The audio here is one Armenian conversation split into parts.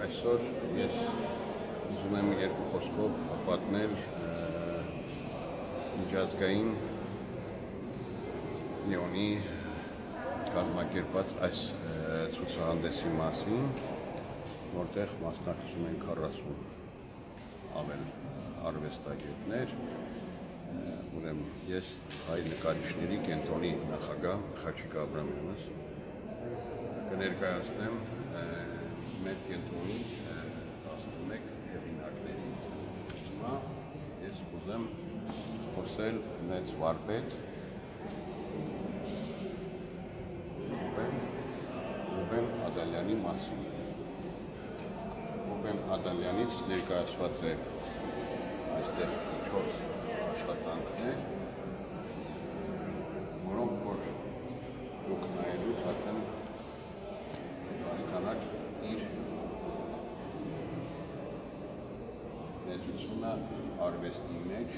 Այսօր ես ուզում եմ երկու խոսքով պատմել միջազգային Լիոնի կազմակերպած այս ցուցահանդեսի մասին, որտեղ մասնակցում են 40 ավել արվեստագետներ, ուրեմն ես հայ նկարիչների կենտրոնի նախագահ Խաչիկ Աբրամյանս կներկայացնեմ մեր կենտրոնի 11 հեղինակների։ Հիմա ես ուզեմ խոսել մեծ վարպետ Ռուբեն Ադալյանի մասին։ Ռուբեն Ադալյանից ներկայացված է այստեղ 4 աշխատանքներ, որոնք որ դուք նայելուց արդեն հասկանաք իր ներկայությունը արվեստի մեջ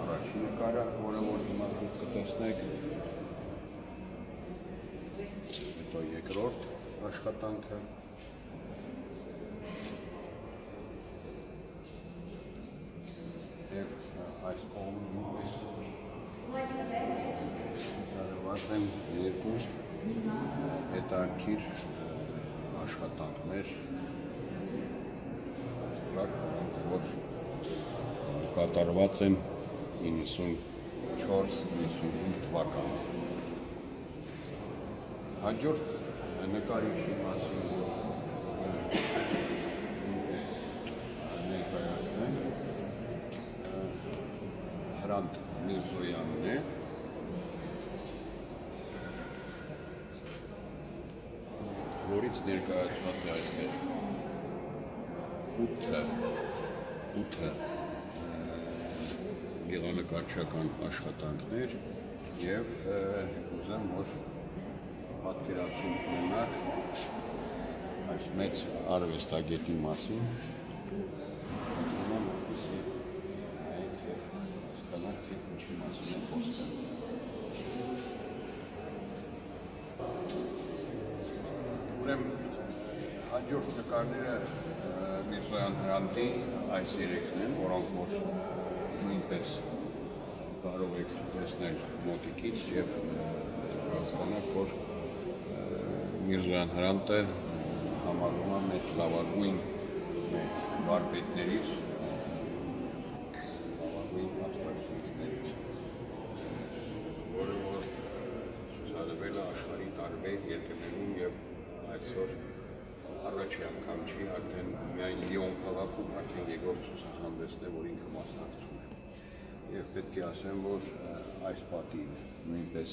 առաջին նկարը, որը որ հիմա դուք կտեսնեք, հետո երկրորդ աշխատանքը, և այս կողմից դարված են երկու հետաքրքիր աշխատանքներ, որ կատարված են 94-95 թվականին։ Հաջորդ նկարիչի մասին ներկայացնենք Հրանտ Միրզոյանն է, որից ներկայացված է այստեղ 8 գեղանկարչական աշխատանքներ և ուզեմ, որ պատկերացում ունենաք այս մեծ արվեստագետի մասին, հասկանանք, թե ինչի մասին է խոսքը։ Ուրեմն հաջորդ նկարները Միրզոյան Հրանտի այս երեքն են, որոնք որ նույնպես կարող եք տեսնել մոտիկից և հասկանաք, որ Միրզոյան Հրանտը համարվում է մեծ լավագույն մեծ վարպետներից, լավագույն աբստրակցիաներից, որը որ ցուցադրվել է աշխարհի տարբեր երկրներում և այսօր առաջի անգամ չի, արդեն միայն Լիոն քաղաքում արդեն երկրորդ ցուցահանդեսն է, որ ինքը մասնակցում է։ Եվ պետք է ասեմ, որ այս պատին նույնպես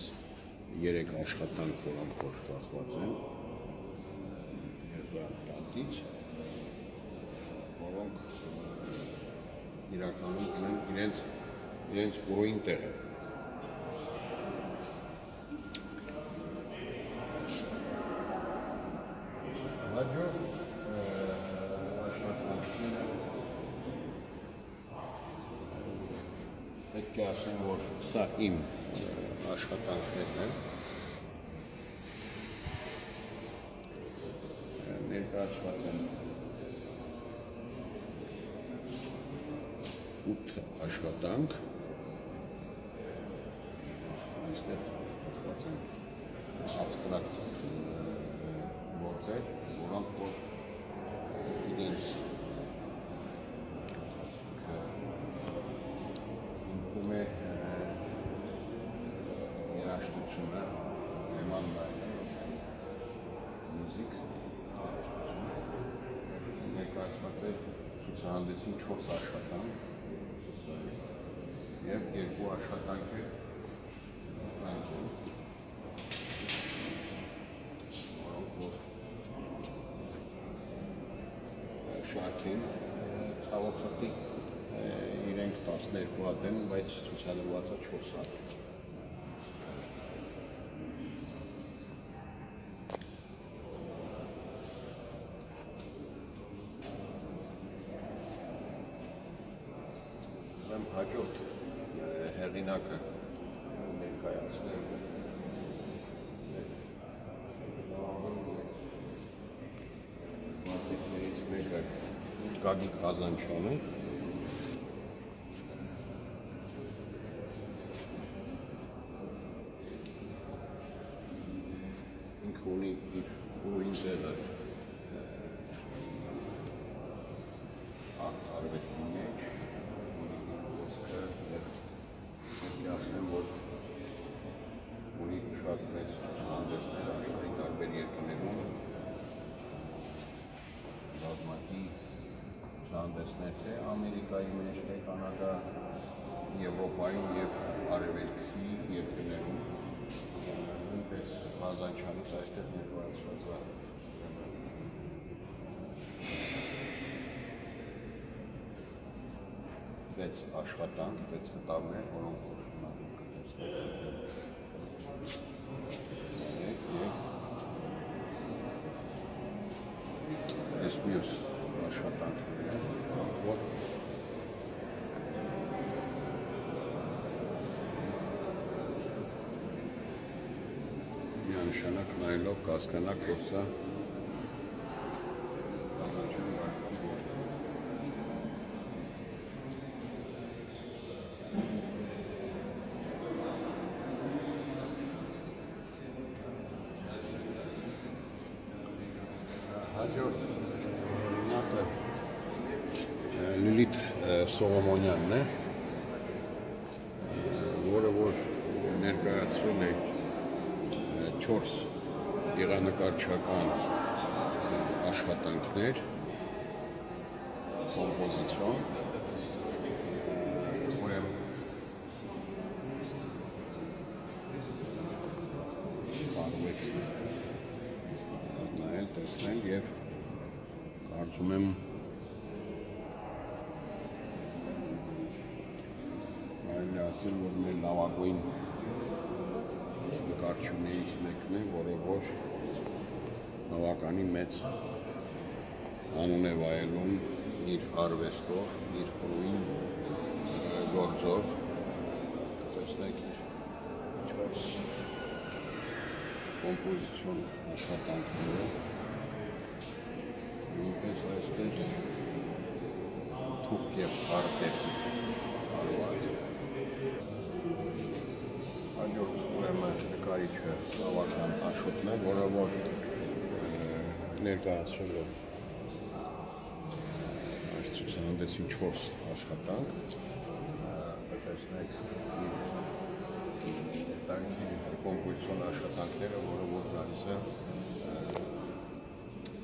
3 աշխատանք, որոնք որ կախված են Միրզոյան Հրանտից, որոնք իրականում ունեն իրենց ուրույն տեղը։ Հաջորդ աշխատանքները պետք է ասեմ, որ սա իմ աշխատանքներն են, ներկայացված են 8 աշխատանք, այստեղ կախված են աբստրակտ գործեր, որոնք որ իրենց ինքում է երաժշտությունը, նման մյուզիկ, ներկայացված է ցուցահանդեսին 4 աշխատանք և 2 աշխատանք է սրանքին, շարքին, ցավոք սրտի իրենք 12 հատ են, բայց ցուցադրված է 4 հատ։ Հաջորդ հեղինակը ներկայացնել Գագիկ Ղազանչյանը ինքը ունի իր ուրույն տեղը արվեստի մեջ, ունի իր ոսկը և ասեմ, որ ունի շատ մեծ ցուցահանդեսներ աշխարհի տարբեր երկրներում, բազմակի ցուցահանդեսներ թե Ամերիկայի մեջ, թե Կանադա, Եվրոպայում և արևելքի երկրներում, նույնպես Ղազանչյանից այստեղ ներկայացված է վեց աշխատանք, վեց կտավներ, որոնք շնորհիվ այս մյուս աշխատանքները, որ միանշանակ նայելով կհասկանաք, որ սա հաջորդ օրինակը Լիլիթ Սողոմոնյանն է, որը որ ներկայացրել է 4 գեղանկարչական աշխատանքներ, կոմպոզիցիոն, ուրեմն կարող եք նայել, տեսնել և կարծում եմ կարելի ասել, որ մեր լավագույն նկարչուներից մեկն է, որը որ բավականին մեծ անուն է վայելում իր արվեստով, իր ուրույն գործով, տեսնեք իր 4 կոմպոզիցիոն աշխատանքները, նույնպես այստեղ թուղթ և խառ տեխնիկա արված։ Հաջորդ ուրեմն նկարիչը Սավական Աշոտն է, որը որ ներկայացրել է այս ցուցահանդեսին 4 աշխատանք, տեսնեք իր կոմպոզիցիոն աշխատանքները, որը որ գալիս է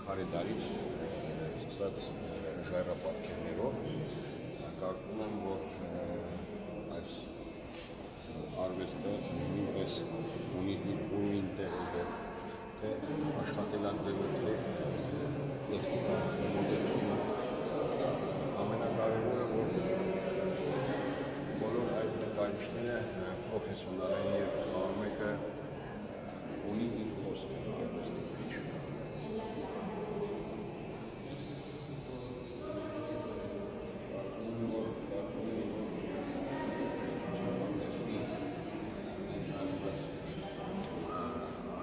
քարեդարից սկսած ժայռապատկերներով, կարծում եմ, որ այս արվեստը նույնպես ունի իր ուրույն տեղը, թե աշխատելաձևը, թե տեխնիկա, ամենակարևորը, որ բոլոր այդ նկարիչները պրոֆեսիոնալ են և ամենը ունի իր խոսքը արվեստի մեջ։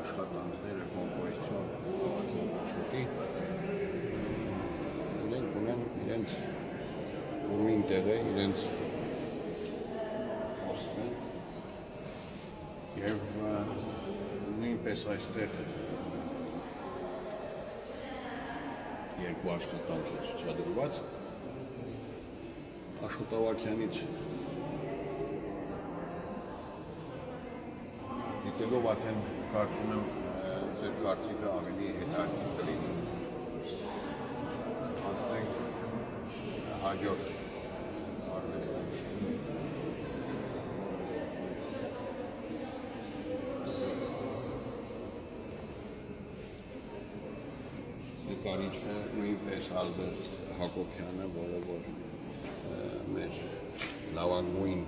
Աշխատանքները կոմպոզիցիոն շուտի ունեն իրենց ուրույն տեղը, իրենց խոսքը և նույնպես այստեղ երկու աշխատանք է ցուցադրված Աշոտ Ավագյանից դիտելով արդեն կարծում եմ ձեր կարծիքը ավելի հետաքրքիր կլինի։ Անցնենք հաջորդ արվեստի նկարիչը նույնպես Ալբերտ Հակոբյանը, որը որ մեր լավագույն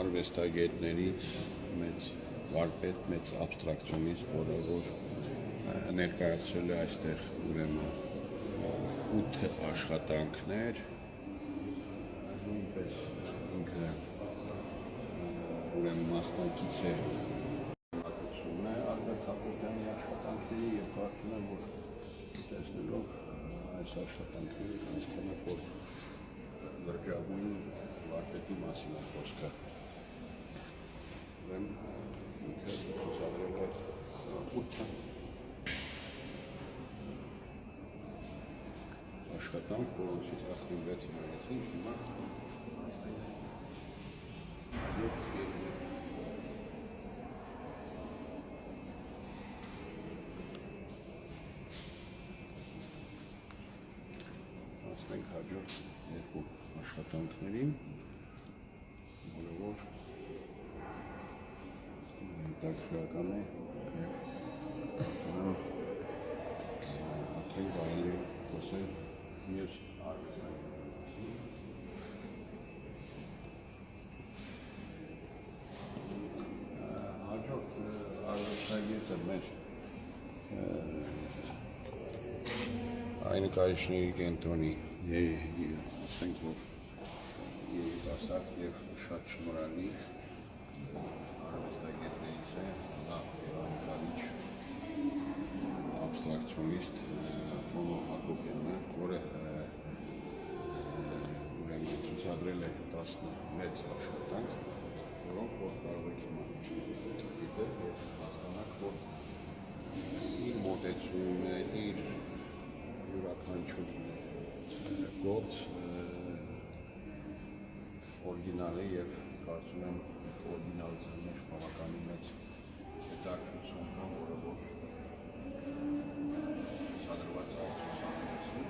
արվեստագետներից մեծ վարպետ, մեծ աբստրակցիոնիստ, որը որ ներկայացրել է այստեղ ուրեմն 8 աշխատանքներ, նույնպես ինքը ուրեմն մասնակից է ակցիոն է Ալբերտ Հակոբյանի աշխատանքների և կարծում եմ, որ տեսնելով այս աշխատանքները հասկանաք, աշխատանք, որոնցից 16-ը մնացին, հիմա հասնենք հաջորդ երկու աշխատանքներին, որը որ հետաքրքրական է և արդեն կարելի է խոսել մյուս արվեստագետների մասին։ Հաջորդ արվեստագետը մեր այն նկարիչների կենտրոնի ասենք որ երիտասարդ և շատ շնորհալի արվեստագետներից է նկարիչ աբստրակցիոնիստ Թոմո Հակոբյանը, որը ուրեմն ցուցադրել է 16 աշխատանք, որոնք որ կարող եք հիմա դիտել և հասկանաք, որ իր մոտեցումը, իր յուրաքանչյուր գործ օրիգինալ է և կարծում եմ օրիգինալության մեջ բավականին մեծ հետաքրքրություն կա, որը որ ցուցադրված է ցուցահանդեսում։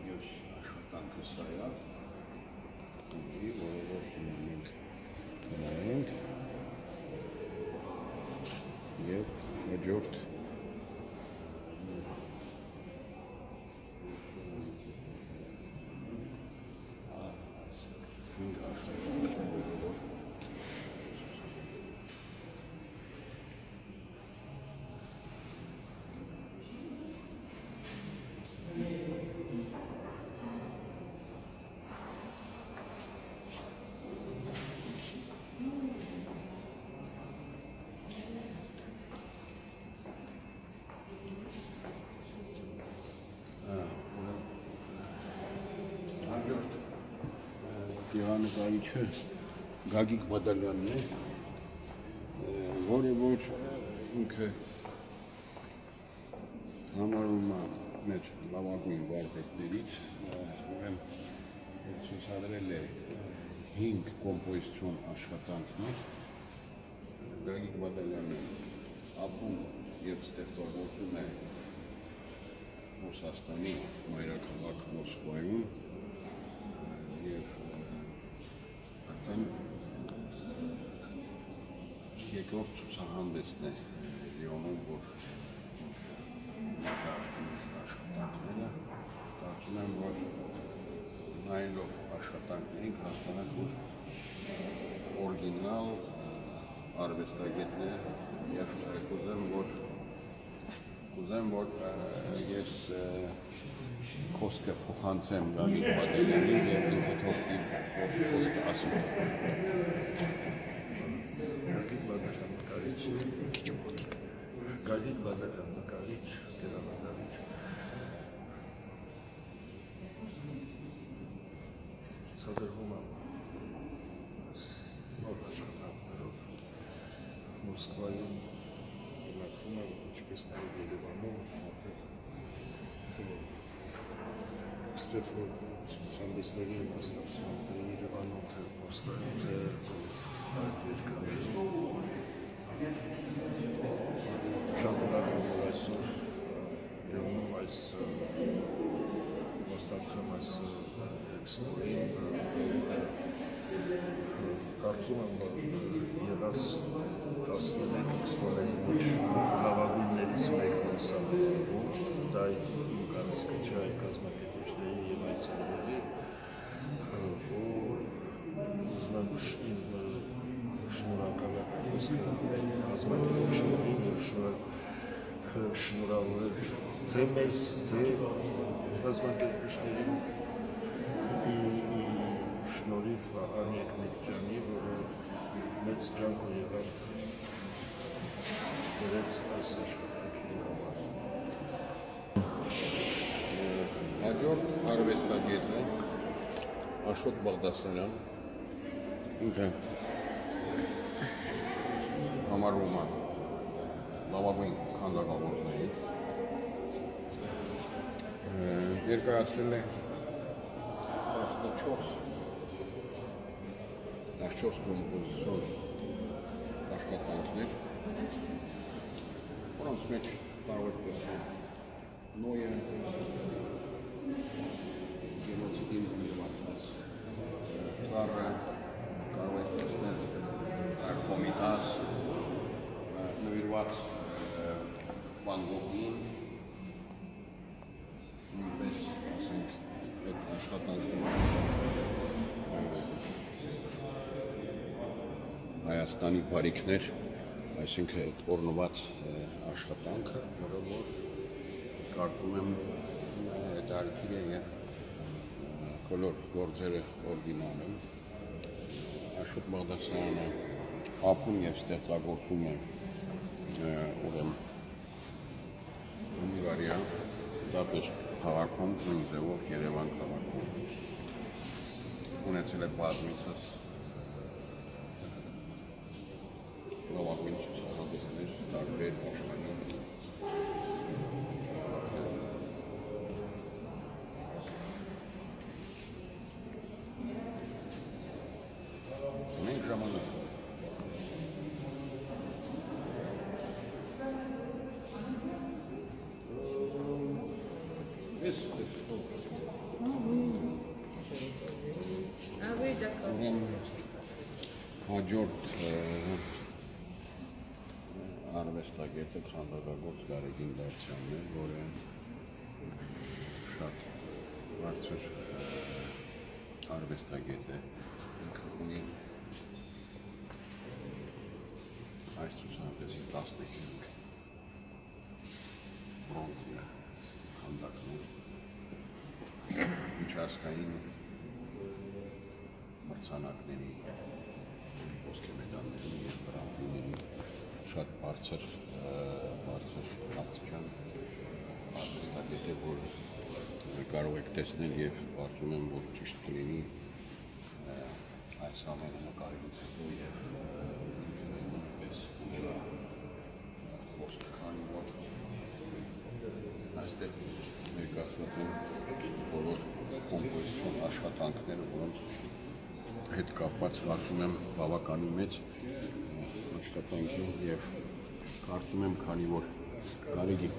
Մյուս աշխատանքը սա է, որը որ մենք գնայինք և հաջորդ գեղանկարիչը Գագիկ Բադալյանն է, որը որ ինքը համարում է մեր լավագույն վարպետներից, ուրեմն ցուցադրել է 5 կոմպոզիցիոն աշխատանքներ։ Գագիկ Բադալյանը ապրում և ստեղծագործում է Ռուսաստանի մայրաքաղաք Մոսկվայում և երկրորդ ցուցահանդեսն է Լիոնում, որ ներկայացնում է աշխատանքները, կարծում եմ, որ նայելով աշխատանքներին հասկանանք, որ օրիգինալ արվեստագետն է և կուզեմ, որ ես խոսքը փոխանցեմ Գագիկ Բադալյանին և ինքը թող իր խոսքը ասում։ Գագիկ Բադալյան նկարիչ, Գագիկ Բադալյան նկարիչ, գեղանկարիչ, ցուցադրվում է նոր աշխատանքներով Մոսկվայում, գնահատվում է ինչպես նաև Երևանում, այստեղ ցուցահանդեսների մասնակցում թե Երևանում, թե Մոսկվայում, թե այլ երկրներում։ Շատ ուրախ եմ, որ այսօր Լիոնում այս մասնակցում այս էքսպոյին, կարծում եմ, որ եղած 11 էքսպոների մեջ լավագույններից մեկն է սա համարվում, դա իմ կարծիքը չէ, այլ կազմակերպիչների և այցելուների, ուզում եմ շնորհակալ խոսքը կազմակերպիչներին և շնորհավորել թե մեզ, թե կազմակերպիչներին շնորհիվ Անիկ Միկջյանի, որը մեծ ջանք ու եղավ դրեց այս աշխատանքի համար։ Հաջորդ արվեստագետն է Աշոտ Բաղդասարյան, ինքը համարվում է լավագույն քանդակագործներից Ներկայացրել է 14 կոմպոզիցիոն աշխատանքներ, որոնց մեջ կարող եք տեսնել Նոյը, գենոցիդին նվիրված Կարը, կարող եք տեսնել Կոմիտաս, նվիրված Վան Գոգին, նույնպես ասենք այդ աշխատանքները Հայաստանի բարիքներ, այսինքն այդ օրնված աշխատանքը, որը որ կարդում եմ հետարքիր է և կոլոր գործերը օրգինալ եմ։ Աշոտ Բաղդասարյանը ապրում և ստեղծագործում է ուրեմն Հունգարիա, Բուդապեշտ քաղաքում, նույն ձևով Երևան քաղաքում։ Ունեցել է բազմիցս լավագույն ցուցահանդեսներ տարբեր աշխարհի Մենք ժամանակ հաջորդ արվեստագետը քանդակագործ Գարեգին Դարցյանն է, որը շատ բարձր արվեստագետ է, ինքը ունի այս ցուցահանդեսի 15 բրոնզի քանդակներ, միջազգային մրցանակների, ոսկե մեդալների և գրանտների շատ բարձր աստիճան արվեստագետ է, որ կարող եք տեսնել և կարծում եմ, որ ճիշտ կլինի այս ամենը նկարելուց հետո և նույնպես նրա խոսքը, քանի որ այստեղ ներկայացված են բոլոր կոմպոզիցիոն աշխատանքները, որոնց հետ կապված կարծում եմ բավականին մեծ աշխատանքի և կարծում եմ, քանի որ Գարեգին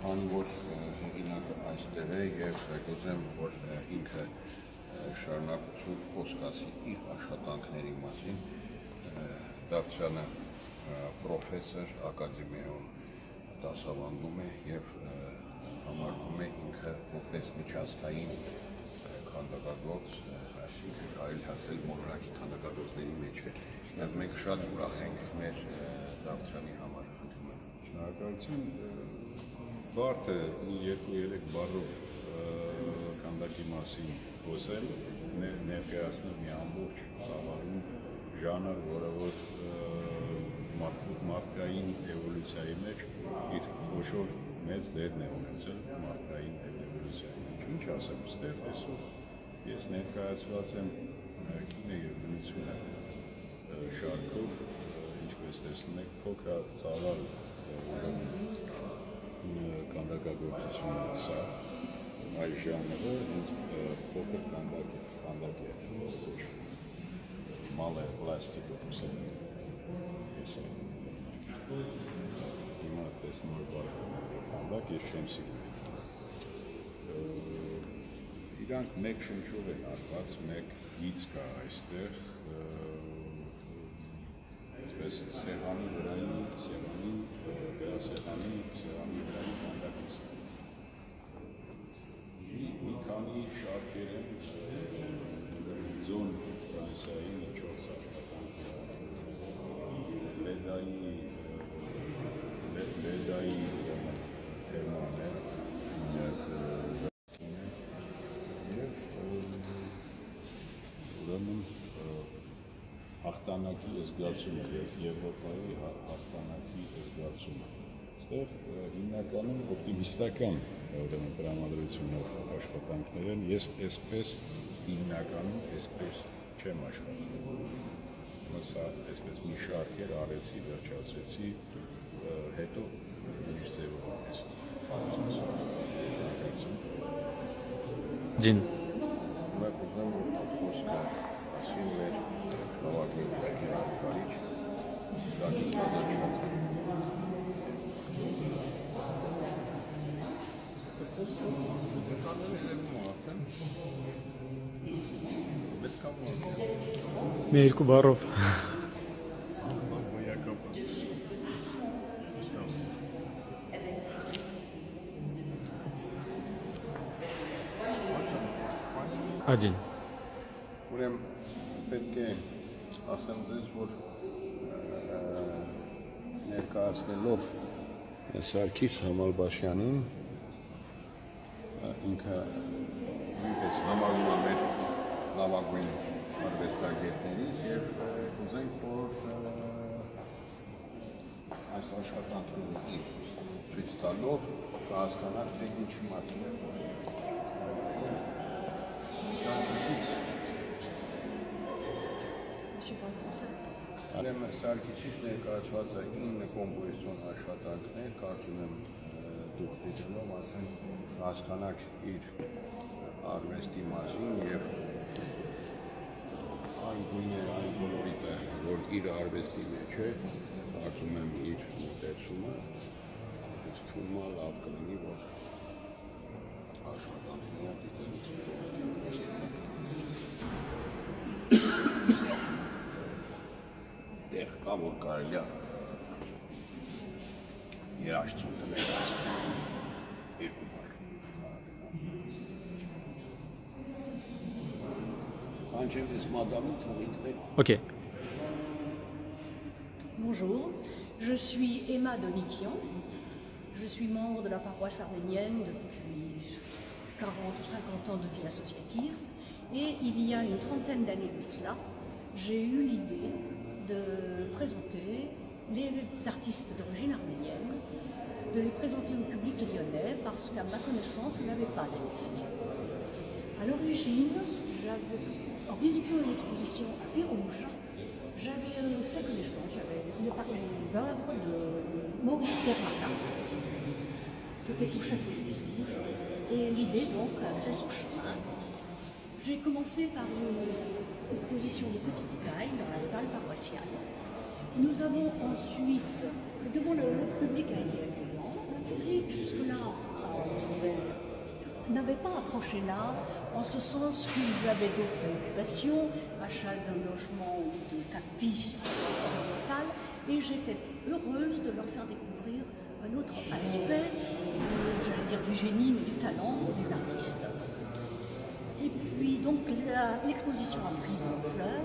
քանի որ հեղինակը այստեղ է և կգործեմ, որ ինքը շարունակություն խոսք ասի իր աշխատանքների մասին, Դավթյանը պրոֆեսոր ակադեմիայում դասավանդում է և համարվում է ինքը որպես միջազգային քանդակագործ, այսինքն կարելի ասել մոլորակի քանդակագործների մեջ է։ Եվ մենք շատ ուրախ ենք մեր Դավթյանի համար, խնդրում եմ։ Շնորհակալություն, բարդ է 2-3 բառով քանդակի մասին խոսել, ներկայացնել մի ամբողջ ծավալուն ժանր, որը որ մարդկային էվոլյուցիայի մեջ իր խոշոր մեծ դերն է ունեցել մարդկային էվոլյուցիայի մեջ։ Ինչ ասեմ, ստեղ այսօր ես ներկայացված եմ կինը և բնությունը շարքով, ինչպես տեսնում եք, փոքրածավալ քանդակագործություն սա, այս ժանրը հենց փոքր քանդակ է կոչվում, մալե պլաստիկով հիմա տեսնում որ քանդակ ես չեմ սիրում։ Իրանք մեկ շնչով են արված, մեկ գիծ կա այստեղ, այսպես սեղանի վրայի քանդակից։ Մի քանի շարքեր են ձոն ֆրանսիայի 4 աշխատանք, լեդայի թեմաներ և ուրեմն հաղթանակի զգացումը և Եվրոպայի հաղթանակի զգացումը։ Այստեղ հիմնականում օպտիմիստական տրամադրությունով աշխատանքներ են, ես այսպես հիմնականում այսպես չեմ աշխատում։ Սա այսպես մի շարք էր, արեցի, վերջացրեցի, հետո ուրիշ ձևով այս Ջին, Մենք ուզում ենք խոսքը ասին մեր նավակի գիրանկարիչ Զակի Կազանչյանը։ մի երկու բառով։ Աջին, Ուրեմն պետք է ասեմ ձեզ, որ ներկայացնելով Սարգիս Համալբաշյանին ինքը նույնպես համարում է մեր լավագույն արվեստագետներից եւ ուզենք, որ այս աշխատանքները իր ցույց տալով կհասկանանք, թե ինչի մասին է Ուրեմն Սարգիսից ներկայացված է 9 կոմպոզիցիոն աշխատանքներ, կարծում եմ դուք դիտելով արդեն հասկանաք իր արվեստի մասին եւ այն գույները, այն կոլորիտը, որ իր արվեստի մեջ է, կարծում եմ իր մոտեցումը, այս թվում է լավ կլինի, որ աշխատանքները դիտելուց դեղ կա, որ կարելի է երաժշտություն ներկայացնել երկու բառ։ Կանչեմ ես մադամին թողինք մեր ok. Bonjour, je suis Emma Donikian. Je suis membre de la paroisse arménienne depuis 40 ou 50 ans de vie associative. Et il y a une trentaine d'années de cela, j'ai eu l'idée de présenter les artistes d'origine arménienne, de les présenter au public lyonnais parce qu'à ma connaissance, ça n'avait pas été fait. À l'origine, en visitant une exposition à Puy-Rouge, j'avais fait connaissance, j'avais lu les œuvres de Maurice Bernardin. C'était au château de Puy-Rouge et l'idée donc a fait son chemin. J'ai commencé par une exposition de petite taille dans la salle paroissiale. Nous avons ensuite, devant le public a été accueillant, le public jusque-là n'avait pas approché là, en ce sens qu'ils avaient d'autres préoccupations, achat d'un logement ou de tapis local, et j'étais heureuse de leur faire découvrir un autre aspect, j'allais dire du génie, mais du talent des artistes. Et puis donc l'exposition a pris de l'ampleur.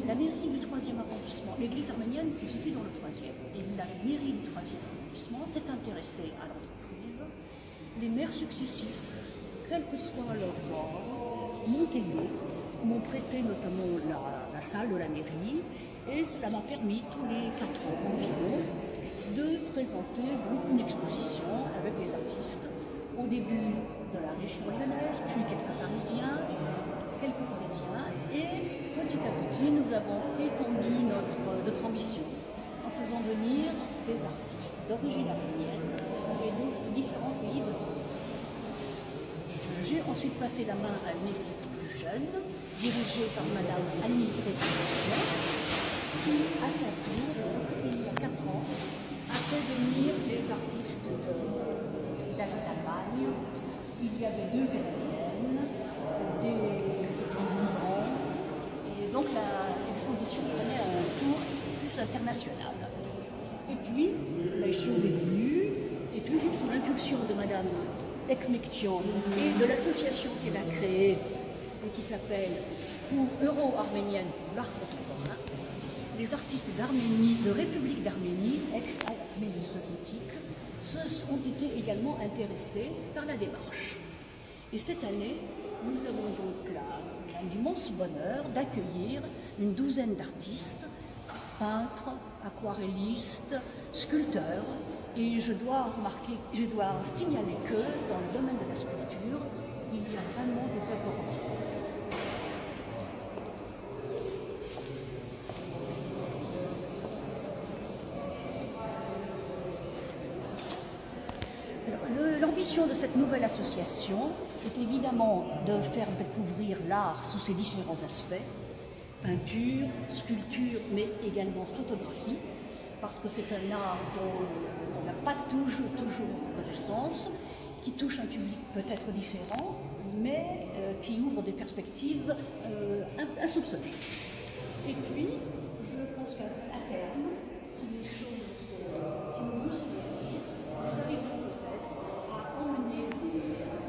La mairie du 3e arrondissement, l'église arménienne se situe dans le 3e, et la mairie du 3e arrondissement s'est intéressée à l'entreprise. Les maires successifs, quel que soit leur bord, m'ont aidé, m'ont prêté notamment la salle de la mairie, et cela m'a permis tous les 4 ans environ de présenter donc une exposition avec les artistes, au début de la région lyonnaise, puis quelques Parisiens, et petit à petit nous avons étendu notre ambition en faisant venir des artistes d'origine arménienne et de différents pays d'Europe. J'ai ensuite passé la main à une équipe plus jeune, dirigée par Madame Annie Républicain, qui à son tour, il y a 4 ans, a fait venir les artistes d'Allemagne. Il y avait 2 Canadiennes, des gens migrants, et donc l'exposition prenait un tour plus international. Et puis, la chose est venue, et toujours sous l'impulsion de Madame Ekmektian et de l'association qu'elle a créée et qui s'appelle Pour Euro-Arménienne pour l'art contemporain, les artistes d'Arménie, de République d'Arménie, ex-Arménie soviétique, ont été également intéressés par la démarche. Et cette année, nous avons donc l'immense bonheur d'accueillir une douzaine d'artistes, peintres, aquarellistes, sculpteurs, et je dois signaler que dans le domaine de la sculpture, il y a vraiment des œuvres remarquables. l'ambition de cette nouvelle association est évidemment de faire découvrir l'art sous ses différents aspects, peinture, sculpture, mais également photographie, parce que c'est un art dont on n'a pas toujours connaissance, qui touche un public peut-être différent, mais qui ouvre des perspectives insoupçonnées. Et puis, je pense qu'à terme, si les choses, si nous se réalisent, nous arriverons peut-être à emmener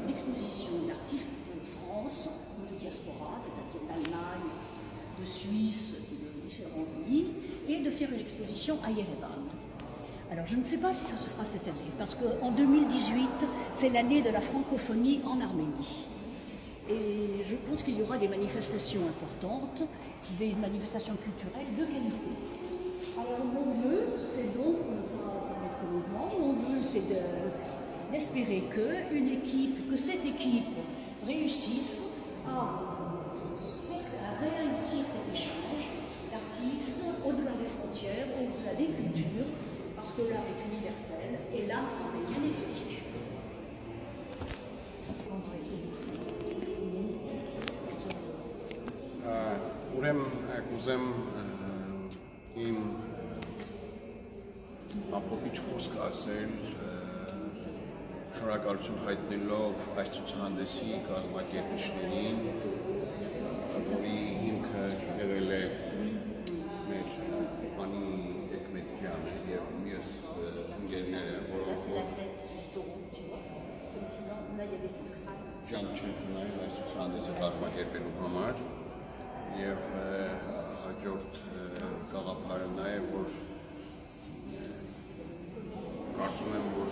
une exposition d'artistes de France ou de diaspora, c'est-à-dire d'Allemagne, de Suisse, de différents pays, et de faire une exposition à Yerevan. Alors je ne sais pas si ça se fera cette année, parce qu'en 2018, c'est l'année de la francophonie en Arménie. Et je pense qu'il y aura des manifestations importantes, des manifestations culturelles de qualité. Alors mon vœu, c'est donc, pour ne pas être longuement, mon vœu c'est d'espérer que cette équipe réussisse à réussir cet échange d'artistes au-delà des frontières, au-delà des cultures, parce que l'art est universel et l'art arménien est unique. Ուրեմն կուզեմ իմ ամփոփիչ խոսք ասել, շնորհակալություն հայտնելով այս ցուցահանդեսի կազմակերպիչներին, որի հիմքը եղել է մեր Անի Էկմետջյանը եւ մյուս ընկերները, որոնք ջանք չեն խնայել այս ցուցահանդեսը կազմակերպելու համար եւ հաջորդ գաղափարը նա է, որ կարծում եմ, որ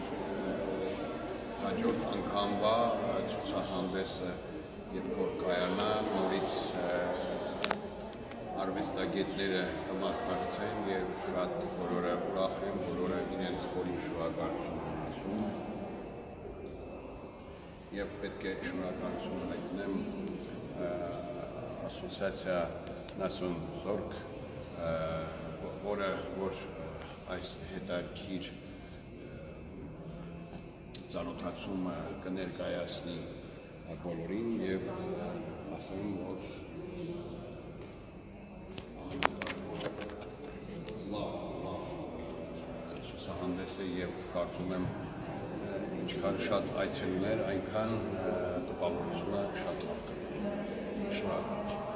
հաջորդ անգամվա ցուցահանդեսը երբ որ կայանա, նորից արվեստագետները կմասնակցեն եւ շատ բոլորը ուրախ են, բոլորը իրենց խորին շնորհակալություն են ասում եւ պետք է շնորհակալություն հայտնեմ ասոցիացիա Նասուն Զորք, որը այս հետաքրքիր ծանոթացումը կներկայացնի բոլորին եւ ասեմ, որ լավ ցուցահանդես է եւ կարծում եմ ինչքան շատ այցելուներ, այնքան տպավորությունը շատ լավ կլինի։ Շնորհակալություն։